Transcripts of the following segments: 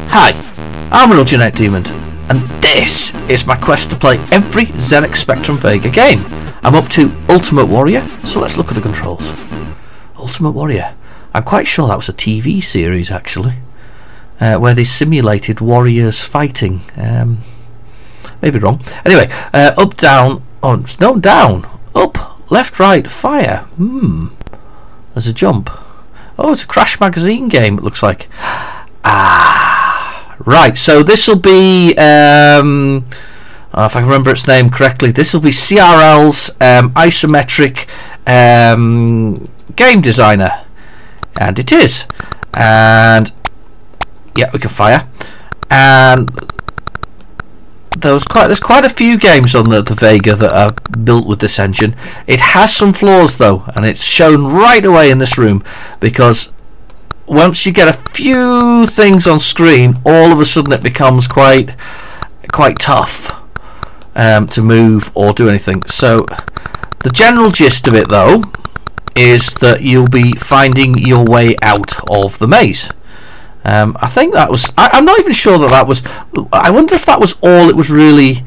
Hi, I'm Real Genetic Demon, and this is my quest to play every ZX Spectrum Vega game. I'm up to Ultimate Warrior, so let's look at the controls. Ultimate Warrior. I'm quite sure that was a TV series actually, where they simulated warriors fighting. Maybe wrong. Anyway, up, down. Oh, it's no down. Up, left, right, fire. There's a jump. Oh, it's a Crash Magazine game, it looks like. Right, so this will be, if I can remember its name correctly, this will be CRL's isometric game designer. And it is. And, yeah, we can fire. And there's quite a few games on the Vega that are built with this engine. It has some flaws though, and it's shown right away in this room, because once you get a few things on screen, all of a sudden it becomes quite tough to move or do anything. So the general gist of it though is that you'll be finding your way out of the maze. I think that was. I'm not even sure that was. I wonder if that was all it was really.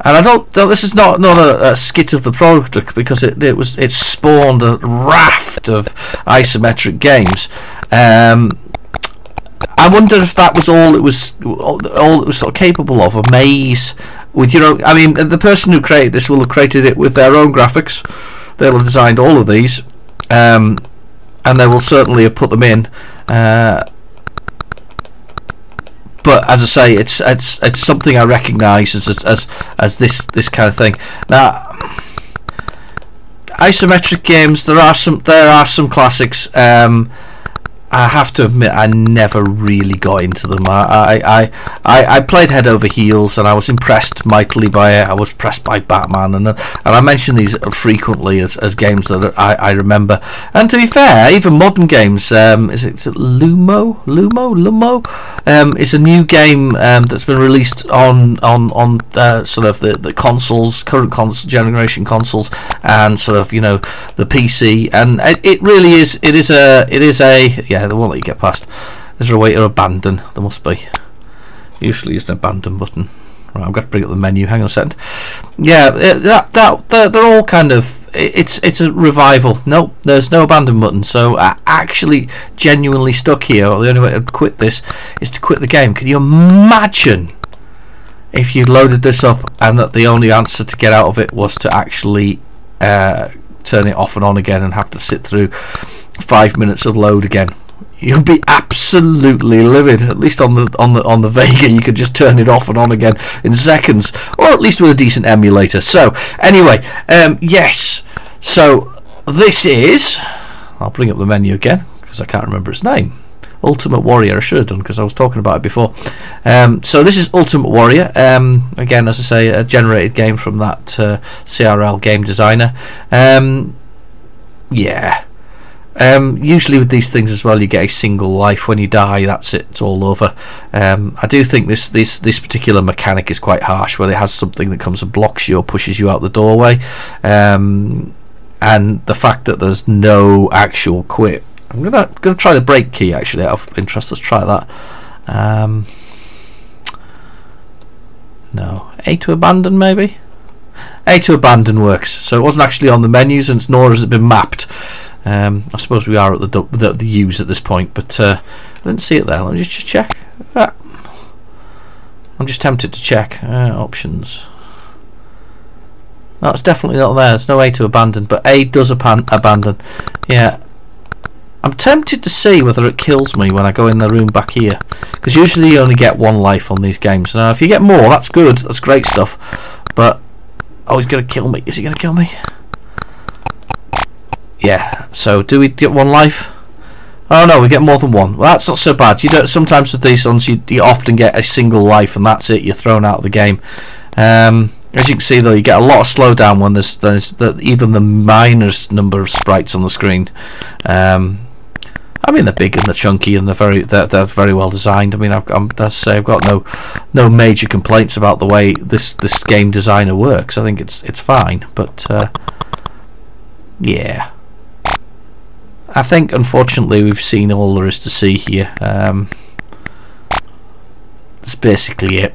And I don't. This is not a skit of the product, because it spawned a raft of isometric games. I wonder if that was all it was sort of capable of, a maze with, you know. I mean, the person who created this will have created it with their own graphics. They'll have designed all of these, and they will certainly have put them in. But as I say, it's something I recognise as this kind of thing. Now, isometric games, there are some classics. I have to admit, I never really got into them. I played head over heels, and I was impressed mightily by it. I was impressed by Batman, and I mention these frequently as games that I remember. And to be fair, even modern games, is it Lumo? Is a new game that's been released on sort of the consoles, current generation consoles, and sort of, you know, the PC. And it really is. It is a yeah. They won't let you get past. Is there a way to abandon? There must be. Usually there's an abandon button. Right, I've got to bring up the menu. Hang on a second. Yeah, they're all kind of. It's a revival. No, there's no abandon button. So I actually genuinely stuck here. The only way to quit this is to quit the game. Can you imagine if you loaded this up and that the only answer to get out of it was to actually turn it off and on again and have to sit through 5 minutes of load again? You'd be absolutely livid. At least on the Vega, you could just turn it off and on again in seconds, or at least with a decent emulator. So anyway, yes. So this is. I'll bring up the menu again because I can't remember its name. Ultimate Warrior. I should have done, because I was talking about it before. So this is Ultimate Warrior. Again, as I say, a generated game from that CRL game designer. Yeah. Usually with these things as well, you get a single life. When you die, that's it, it's all over. I do think this particular mechanic is quite harsh, where it has something that comes and blocks you or pushes you out the doorway, and the fact that there's no actual quit. I'm gonna try the break key actually, out of interest. Let's try that. No, A to abandon maybe. A to abandon works. So it wasn't actually on the menus, and nor has it been mapped. I suppose we are at the U's at this point, but I didn't see it there. Let me just check. I'm just tempted to check options. No, it's definitely not there. There's no A to abandon, but A does abandon. Yeah, I'm tempted to see whether it kills me when I go in the room back here, because usually you only get one life on these games. Now, if you get more, that's good. That's great stuff. But oh, he's gonna kill me. Is he gonna kill me? Yeah, so do we get one life? Oh no, we get more than one. Well, that's not so bad. You don't. Sometimes with these ones, you often get a single life, and that's it. You're thrown out of the game. As you can see, though, you get a lot of slowdown when there's even the minus number of sprites on the screen. I mean, they're big and they're chunky and they're very well designed. I mean, I've got no major complaints about the way this game designer works. I think it's fine, but yeah. I think unfortunately we've seen all there is to see here. that's basically it.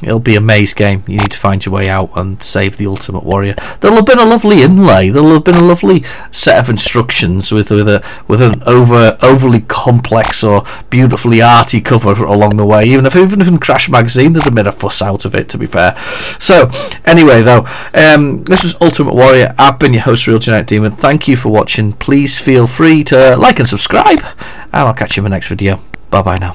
It'll be a maze game. You need to find your way out and save the Ultimate Warrior. There'll have been a lovely inlay. There'll have been a lovely set of instructions with an overly complex or beautifully arty cover along the way. Even if in Crash Magazine they'd have made a fuss out of it, to be fair. So anyway, though, this is Ultimate Warrior. I've been your host, Real Genetic Demon. Thank you for watching. Please feel free to like and subscribe, and I'll catch you in the next video. Bye bye now.